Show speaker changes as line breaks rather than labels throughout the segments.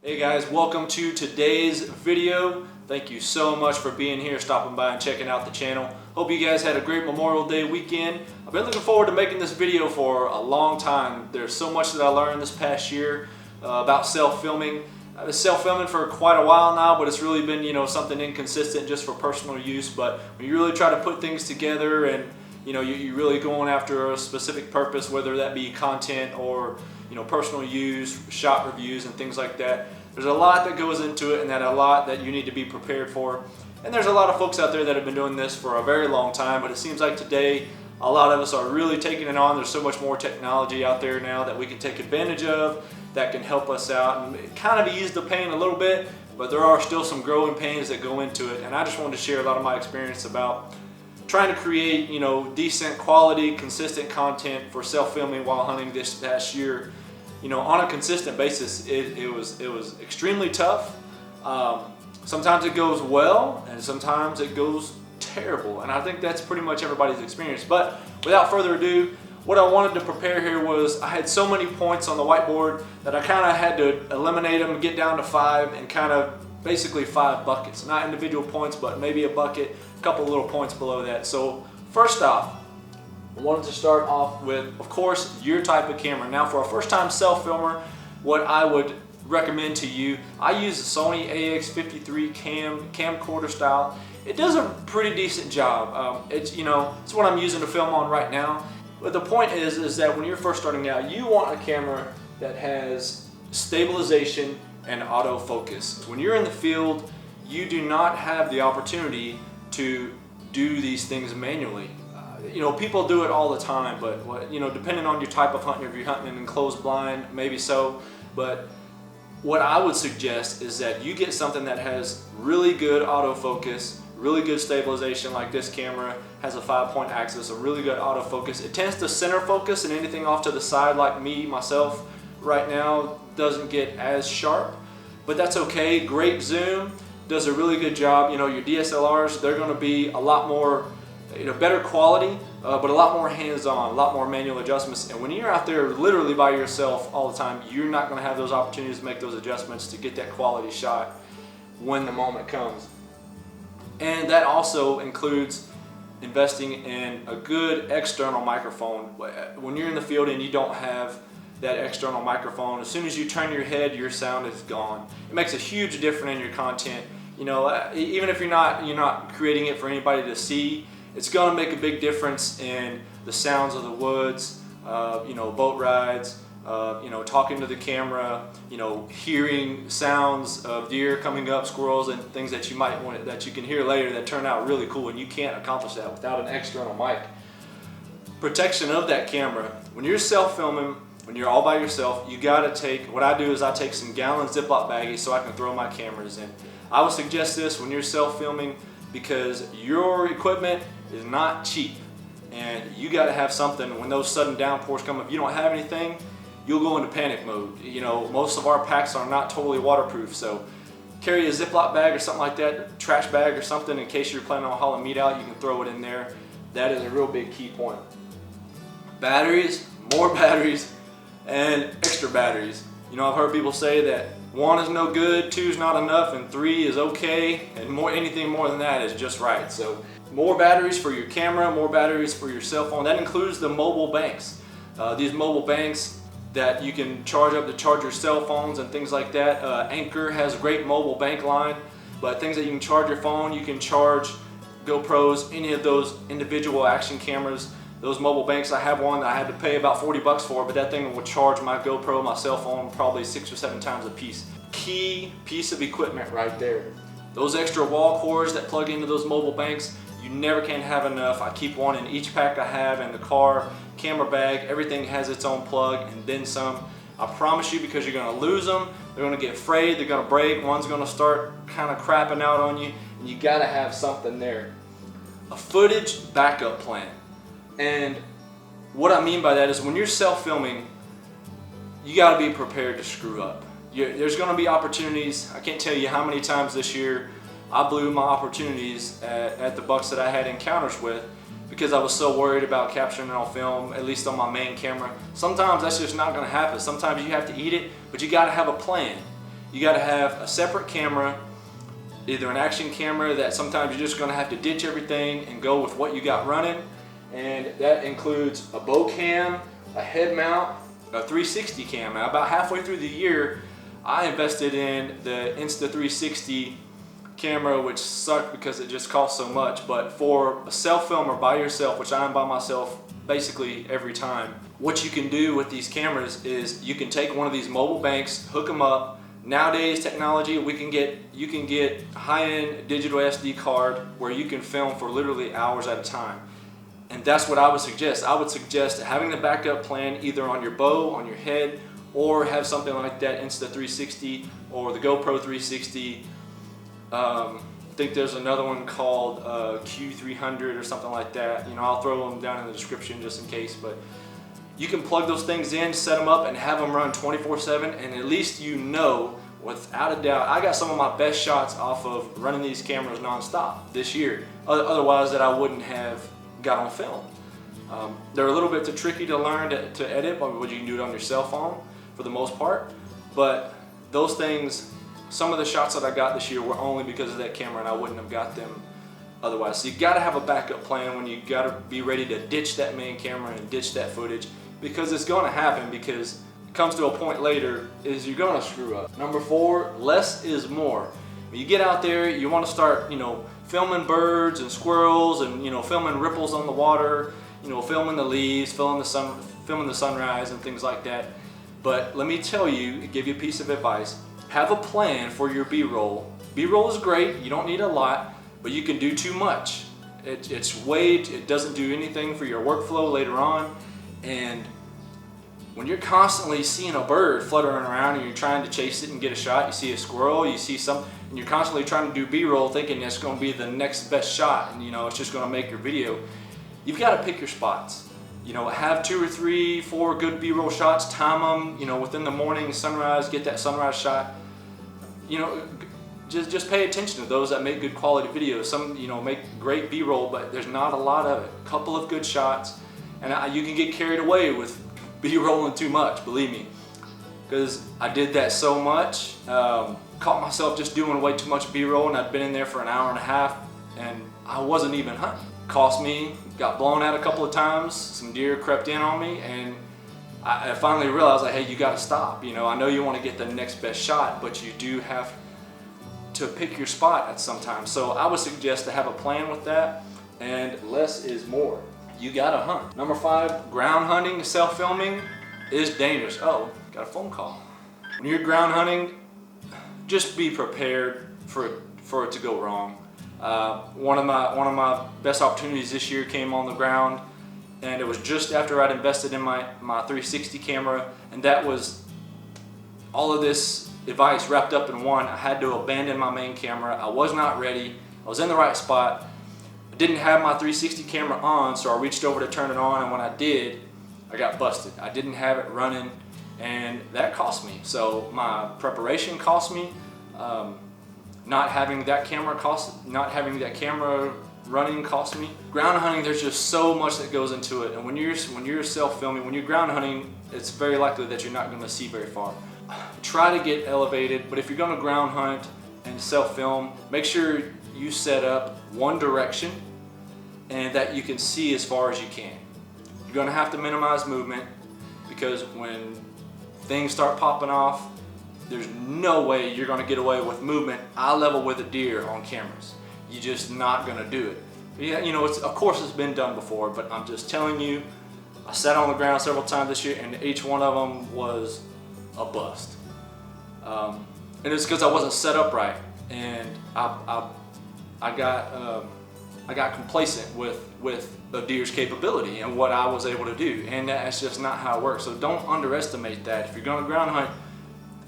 Hey guys, welcome to today's video. Thank you so much for being here, stopping by and checking out the channel. Hope you guys had a great Memorial Day weekend. I've been looking forward to making this video for a long time. There's so much that I learned this past year about self-filming. I've been self-filming for quite a while now, but it's really been, something inconsistent just for personal use. But when you really try to put things together and you're really going after a specific purpose, whether that be content or personal use, shot reviews and things like that. There's a lot that goes into it, and a lot that you need to be prepared for. And there's a lot of folks out there that have been doing this for a very long time, but it seems like today a lot of us are really taking it on. There's so much more technology out there now that we can take advantage of that can help us out and kind of ease the pain a little bit, but there are still some growing pains that go into it. And I just wanted to share a lot of my experience about trying to create decent quality, consistent content for self-filming while hunting this past year. On a consistent basis, it was extremely tough. Sometimes it goes well, and sometimes it goes terrible, and I think that's pretty much everybody's experience. But without further ado, what I wanted to prepare here was I had so many points on the whiteboard that I kind of had to eliminate them, get down to 5, and kind of basically 5 buckets. Not individual points, but maybe a bucket, a couple little points below that. So first off, I wanted to start off with, of course, your type of camera. Now, for a first-time self-filmer, what I would recommend to you, I use a Sony AX53 camcorder style. It does a pretty decent job. It's what I'm using to film on right now. But the point is that when you're first starting out, you want a camera that has stabilization and autofocus. When you're in the field, you do not have the opportunity to do these things manually. People do it all the time, but depending on your type of hunting, if you're hunting in enclosed blind, maybe so. But what I would suggest is that you get something that has really good autofocus, really good stabilization, like this camera has a 5-point axis, a really good autofocus. It tends to center focus, and anything off to the side, like myself right now, doesn't get as sharp, but that's okay. Great zoom, does a really good job. Your DSLRs, they're going to be a lot more better quality, but a lot more hands-on, a lot more manual adjustments. And when you're out there literally by yourself all the time, you're not going to have those opportunities to make those adjustments to get that quality shot when the moment comes. And that also includes investing in a good external microphone. When you're in the field and you don't have that external microphone, as soon as you turn your head, your sound is gone. It makes a huge difference in your content. Even if you're not creating it for anybody to see, it's going to make a big difference in the sounds of the woods, boat rides, talking to the camera, hearing sounds of deer coming up, squirrels, and things that you can hear later that turn out really cool, and you can't accomplish that without an external mic. Protection of that camera. When you're self-filming, when you're all by yourself, you got to take, what I do is I take some gallon Ziploc baggies so I can throw my cameras in. I would suggest this when you're self-filming because your equipment is not cheap, and you got to have something when those sudden downpours come. If you don't have anything, you'll go into panic mode. Most of our packs are not totally waterproof, so carry a Ziploc bag or something like that, trash bag or something, in case you're planning on hauling meat out. You can throw it in there. That is a real big key point. Batteries, more batteries, and extra batteries. I've heard people say that 1 is no good, 2 is not enough, and 3 is okay, and anything more than that is just right. So more batteries for your camera, more batteries for your cell phone. That includes the mobile banks. These mobile banks that you can charge up to charge your cell phones and things like that. Anchor has a great mobile bank line, but things that you can charge your phone, you can charge GoPros, any of those individual action cameras. Those mobile banks, I have one that I had to pay about 40 bucks for, but that thing will charge my GoPro, my cell phone, probably 6 or 7 times a piece. Key piece of equipment right there. Those extra wall cords that plug into those mobile banks, you never can have enough. I keep one in each pack I have in the car, camera bag. Everything has its own plug and then some. I promise you, because you're going to lose them, they're going to get frayed, they're going to break, one's going to start kind of crapping out on you, and you got to have something there. A footage backup plan. And what I mean by that is when you're self-filming, you got to be prepared to screw up. There's going to be opportunities. I can't tell you how many times this year I blew my opportunities at the bucks that I had encounters with because I was so worried about capturing it on film, at least on my main camera. Sometimes that's just not going to happen. Sometimes you have to eat it, but you got to have a plan. you got to have a separate camera, either an action camera that sometimes you're just going to have to ditch everything and go with what you got running, and that includes a bow cam, a head mount, a 360 cam. Now, about halfway through the year, I invested in the Insta360 camera, which sucked because it just cost so much. But for a self filmer by yourself, which I'm by myself basically every time, what you can do with these cameras is you can take one of these mobile banks, hook them up. Nowadays technology, you can get high-end digital SD card where you can film for literally hours at a time. And that's what I would suggest. I would suggest having the backup plan either on your bow, on your head, or have something like that Insta360 or the GoPro 360. I think there's another one called Q300 or something like that. You know, I'll throw them down in the description just in case. But you can plug those things in, set them up, and have them run 24/7. And at least you know, without a doubt, I got some of my best shots off of running these cameras nonstop this year. Otherwise, that I wouldn't have got on film. They're a little bit too tricky to learn to edit, but you can do it on your cell phone for the most part. But those things, some of the shots that I got this year were only because of that camera, and I wouldn't have got them otherwise. So you got to have a backup plan when you got to be ready to ditch that main camera and ditch that footage, because it's going to happen, because it comes to a point later is you're going to screw up. Number 4, less is more. When you get out there, you want to start, filming birds and squirrels, and filming ripples on the water, filming the leaves, filming the sunrise and things like that. But let me tell you, give you a piece of advice. Have a plan for your B-roll. B-roll is great, you don't need a lot, but you can do too much. It doesn't do anything for your workflow later on. And when you're constantly seeing a bird fluttering around and you're trying to chase it and get a shot, you see a squirrel, you see something, and you're constantly trying to do B-roll thinking it's going to be the next best shot, and it's just going to make your video. You've got to pick your spots. Have 2 or 3, 4 good B-roll shots, time them, within the morning, sunrise, get that sunrise shot. Just pay attention to those that make good quality videos. Some, make great B-roll, but there's not a lot of it. A couple of good shots, and you can get carried away with B-rolling too much, believe me, because I did that so much. Caught myself just doing way too much B-roll, and I'd been in there for an hour and a half, and I wasn't even hunting. Cost me, got blown out a couple of times, some deer crept in on me, and I finally realized, like, hey, you got to stop. I know you want to get the next best shot, but you do have to pick your spot at some time. So I would suggest to have a plan with that, and less is more. You got to hunt. Number 5, ground hunting, self-filming is dangerous. Oh, got a phone call. When you're ground hunting, just be prepared for it to go wrong. One of my best opportunities this year came on the ground, and it was just after I'd invested in my 360 camera, and that was all of this advice wrapped up in one. I had to abandon my main camera. I was not ready. I was in the right spot. I didn't have my 360 camera on, so I reached over to turn it on, and when I did, I got busted. I didn't have it running, and that cost me. So my preparation cost me. Not having that camera running cost me. Ground hunting, there's just so much that goes into it, and when you're self-filming, when you're ground hunting, it's very likely that you're not going to see very far. Try to get elevated, but if you're going to ground hunt and self-film, make sure you set up one direction and that you can see as far as you can. You're going to have to minimize movement, because when things start popping off, there's no way you're going to get away with movement eye level with a deer on cameras. You're just not going to do it. Yeah, of course it's been done before, but I'm just telling you, I sat on the ground several times this year, and each one of them was a bust. And it's because I wasn't set up right, and I got complacent with a deer's capability and what I was able to do, and that's just not how it works. So don't underestimate that. If you're going to ground hunt,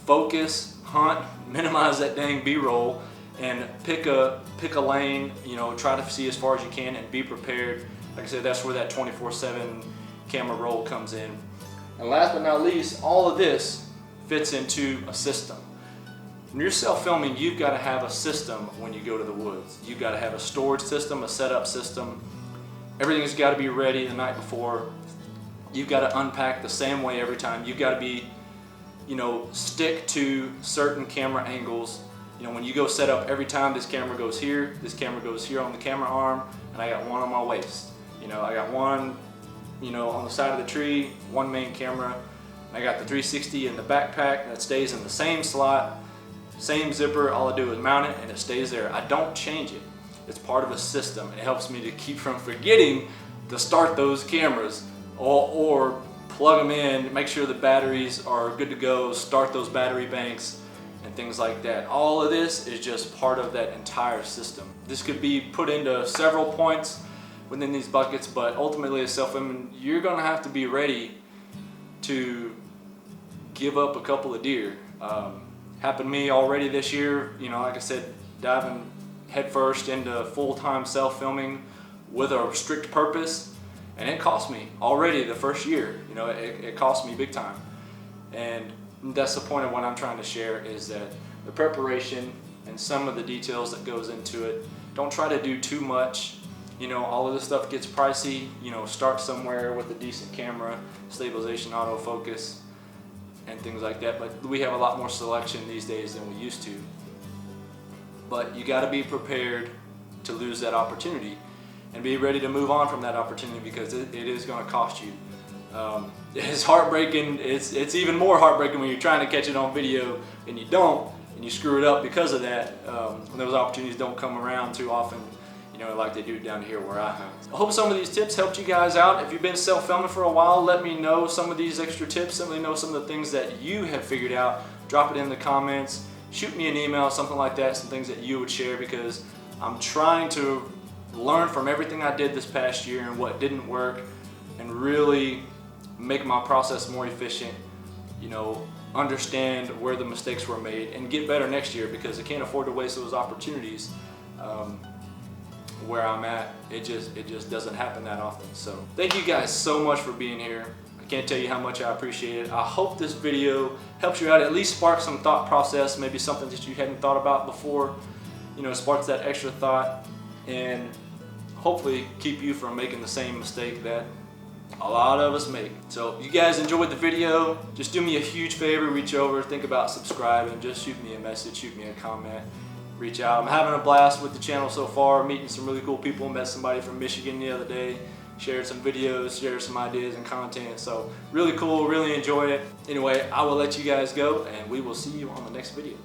focus, hunt, minimize that dang B-roll, and pick a lane. Try to see as far as you can and be prepared. Like I said, that's where that 24/7 camera roll comes in. And last but not least, all of this fits into a system. When you're self-filming, you've got to have a system when you go to the woods. You've got to have a storage system, a setup system. Everything's got to be ready the night before. You've got to unpack the same way every time. You've got to be stick to certain camera angles. When you go set up, every time this camera goes here on the camera arm, and I got one on my waist. I got one, on the side of the tree, one main camera. I got the 360 in the backpack that stays in the same slot, same zipper. All I do is mount it and it stays there. I don't change it. It's part of a system. It helps me to keep from forgetting to start those cameras or plug them in, make sure the batteries are good to go, start those battery banks and things like that. All of this is just part of that entire system. This could be put into several points within these buckets, but ultimately as self-filming, you're gonna have to be ready to give up a couple of deer. Happened to me already this year, like I said, diving headfirst into full-time self-filming with a strict purpose. And it cost me already the first year, it cost me big time. And that's the point of what I'm trying to share, is that the preparation and some of the details that goes into it, don't try to do too much. All of this stuff gets pricey. Start somewhere with a decent camera, stabilization, autofocus, and things like that. But we have a lot more selection these days than we used to. But you gotta be prepared to lose that opportunity and be ready to move on from that opportunity, because it is going to cost you. It's heartbreaking. It's even more heartbreaking when you're trying to catch it on video and you don't, and you screw it up because of that. When those opportunities don't come around too often, like they do down here where I am. I hope some of these tips helped you guys out. If you've been self-filming for a while, let me know some of these extra tips. Let me know some of the things that you have figured out. Drop it in the comments. Shoot me an email, something like that, some things that you would share, because I'm trying to learn from everything I did this past year and what didn't work, and really make my process more efficient, understand where the mistakes were made and get better next year, because I can't afford to waste those opportunities. Where I'm at, it just doesn't happen that often. So thank you guys so much for being here. I can't tell you how much I appreciate it. I hope this video helps you out, at least spark some thought process, maybe something that you hadn't thought about before, sparks that extra thought, and hopefully keep you from making the same mistake that a lot of us make. So if you guys enjoyed the video, just do me a huge favor, reach over, think about subscribing, just shoot me a message, shoot me a comment, reach out. I'm having a blast with the channel so far, meeting some really cool people. Met somebody from Michigan the other day, shared some videos, shared some ideas and content. So really cool, really enjoyed it. Anyway, I will let you guys go, and we will see you on the next video.